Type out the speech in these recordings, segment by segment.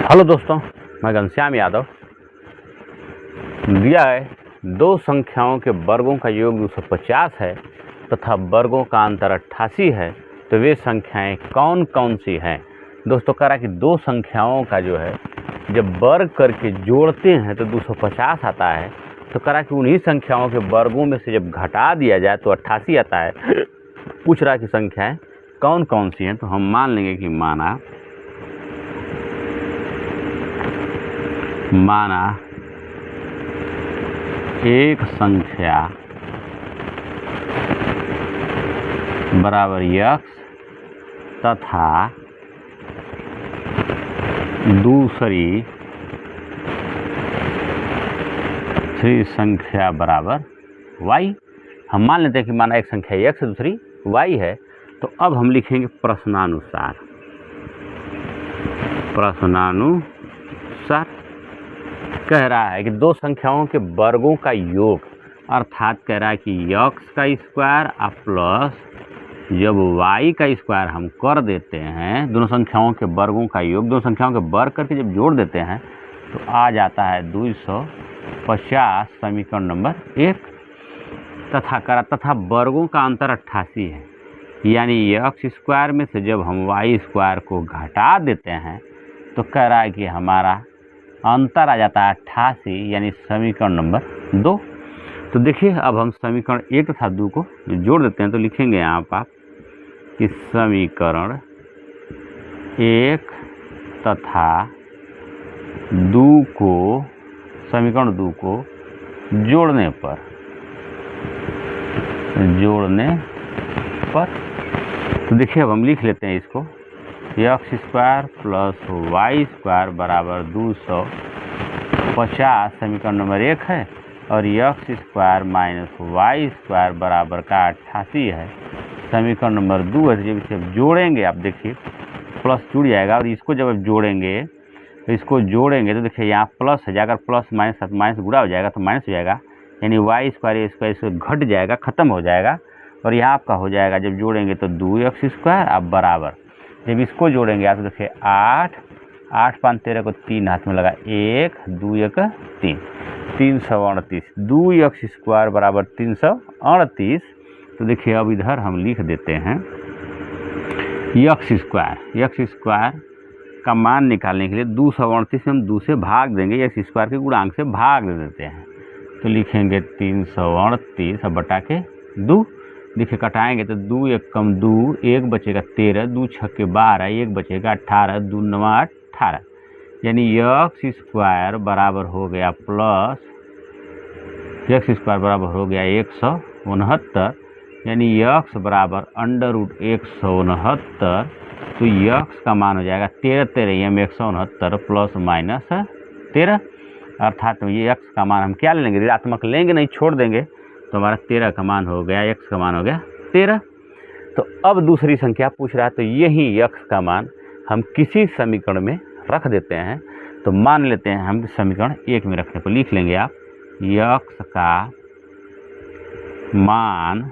Hello दोस्तों, मैं घनश्याम यादव। दिया है दो संख्याओं के वर्गों का योग 250 है तथा वर्गों का अंतर 88 है, तो वे संख्याएं कौन कौन सी हैं। दोस्तों कह रहा कि दो संख्याओं का जो है जब वर्ग करके जोड़ते हैं तो 250 आता है। तो कह रहा कि उन्हीं संख्याओं के वर्गों में से जब घटा दिया जाए तो 88 आता है। पूछ रहा कि संख्याएं कौन कौन सी हैं। तो हम मान लेंगे कि माना एक संख्या बराबर यक्स तथा दूसरी संख्या बराबर वाई। हम मान लेते हैं कि माना एक संख्या यक्स है दूसरी वाई है। तो अब हम लिखेंगे प्रश्नानुसार कह रहा है कि दो संख्याओं के वर्गों का योग, अर्थात कह रहा है कि यक्स का स्क्वायर और प्लस जब वाई का स्क्वायर हम कर देते हैं, दोनों संख्याओं के वर्गों का योग, दोनों संख्याओं के वर्ग करके जब जोड़ देते हैं तो आ जाता है 250 समीकरण नंबर 1। तथा वर्गों का अंतर 88 है, यानी यक्स स्क्वायर में से जब हम वाई स्क्वायर को घटा देते हैं तो कह रहा है कि हमारा अंतर आ जाता है 88, यानी समीकरण नंबर 2। तो देखिए अब हम समीकरण 1 तथा 2 को जोड़ देते हैं। तो लिखेंगे यहाँ पर आप कि समीकरण 1 तथा 2 को जोड़ने पर तो देखिए अब हम लिख लेते हैं इसको, x square plus y square बराबर 250 समीकरण नंबर 1 है, और x square minus y square बराबर का 88 है समीकरण नंबर 2 है। जब इसे जोड़ेंगे आप देखिए प्लस जुड़ जाएगा, और इसको जब आप जोड़ेंगे तो देखिए यहाँ प्लस है, अगर प्लस माइनस माइनस गुणा हो जाएगा तो माइनस हो जाएगा, यानी वाई स्क्वायर इसको घट जाएगा, ख़त्म हो जाएगा। और यहाँ आपका हो जाएगा जब जोड़ेंगे तो 2x स्क्वायर अब बराबर, जब इसको जोड़ेंगे आप तो देखिए 8 5 13 को 3 हाथ में लगा, 1 2 1 3 338, 2x स्क्वायर बराबर 338। तो देखिए अब इधर हम लिख देते हैं यक्स स्क्वायर का मान निकालने के लिए 238 में हम 2 से भाग देंगे, यक्स स्क्वायर के गुणांक से भाग दे देते हैं। तो लिखेंगे 338 अब बटा के 2। देखिए कटाएंगे तो 2 1 कम 2, 1 बचेगा 13, 2 छक्के 12, 1 बचेगा 18, 2 9 18, यानी यक्स स्क्वायर बराबर हो गया प्लस यक्स स्क्वायर बराबर हो गया 169, यानी यक्स बराबर अंडर रूट 169। तो यक्स का मान हो जाएगा 13 13 में 169 प्लस माइनस 13, अर्थात ये यक्स का मान हम क्या लेंगे, ऋणात्मक लेंगे नहीं, छोड़ देंगे। तो हमारा 13 का मान हो गया, यक्स का मान हो गया 13। तो अब दूसरी संख्या पूछ रहा है, तो यही यक्स का मान हम किसी समीकरण में रख देते हैं। तो मान लेते हैं हम समीकरण 1 में रखने पर लिख लेंगे आप यक्स का मान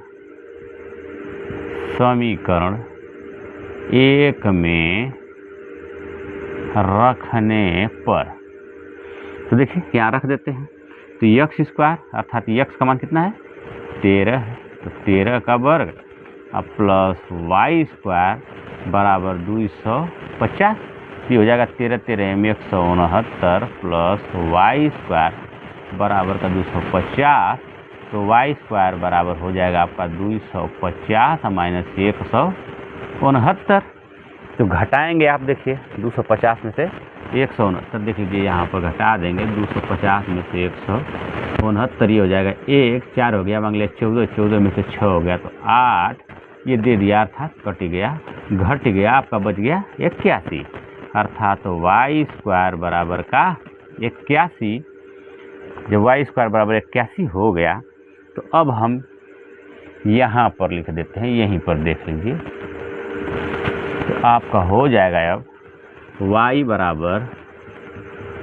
समीकरण 1 में रखने पर, तो देखिए यहाँ रख देते हैं। तो यक्स स्क्वायर अर्थात यक्स का मान कितना है 13 है, तो 13 का वर्ग अब प्लस वाई स्क्वायर बराबर 250, ये हो जाएगा 13 13 में 169 प्लस वाई स्क्वायर बराबर का 250। तो वाई स्क्वायर बराबर हो जाएगा आपका 250 माइनस 169। तो घटाएंगे आप देखिए 250 में से 169, देखिए यहाँ पर घटा देंगे 250 में से 169, ये हो जाएगा 1 4 हो गया, मान लिया 14 14 में से 6 हो गया तो 8, ये दे दिया अर्थात कट गया, घट गया, आपका बच गया 81, अर्थात वाई स्क्वायर बराबर का 81। जब वाई स्क्वायर बराबर 81 हो गया तो अब हम यहाँ पर लिख देते हैं, यहीं पर देख लीजिए। तो आपका हो जाएगा अब y बराबर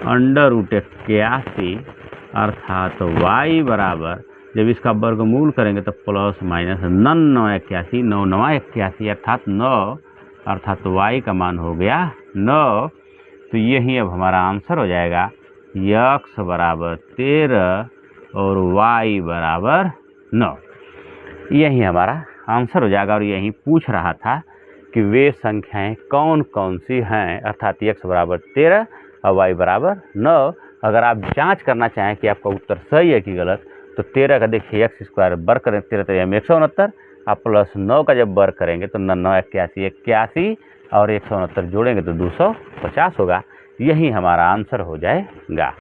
अंडर रूट 81, अर्थात y बराबर जब इसका वर्गमूल करेंगे तो प्लस माइनस 9 81 9 9 81 अर्थात 9, अर्थात y का मान हो गया 9। तो यही अब हमारा आंसर हो जाएगा x बराबर 13 और y बराबर 9। यही हमारा आंसर हो जाएगा। और यही पूछ रहा था कि वे संख्याएं कौन कौन सी हैं, अर्थात x बराबर 13 और y बराबर 9। अगर आप जांच करना चाहें कि आपका उत्तर सही है कि गलत, तो 13 का देखिए एक्स स्क्वायर वर्ग करें 13 तो में 169, आप प्लस 9 का जब वर्ग करेंगे तो 9 81 81 और 169 जोड़ेंगे तो 250 होगा। यही हमारा आंसर हो जाएगा।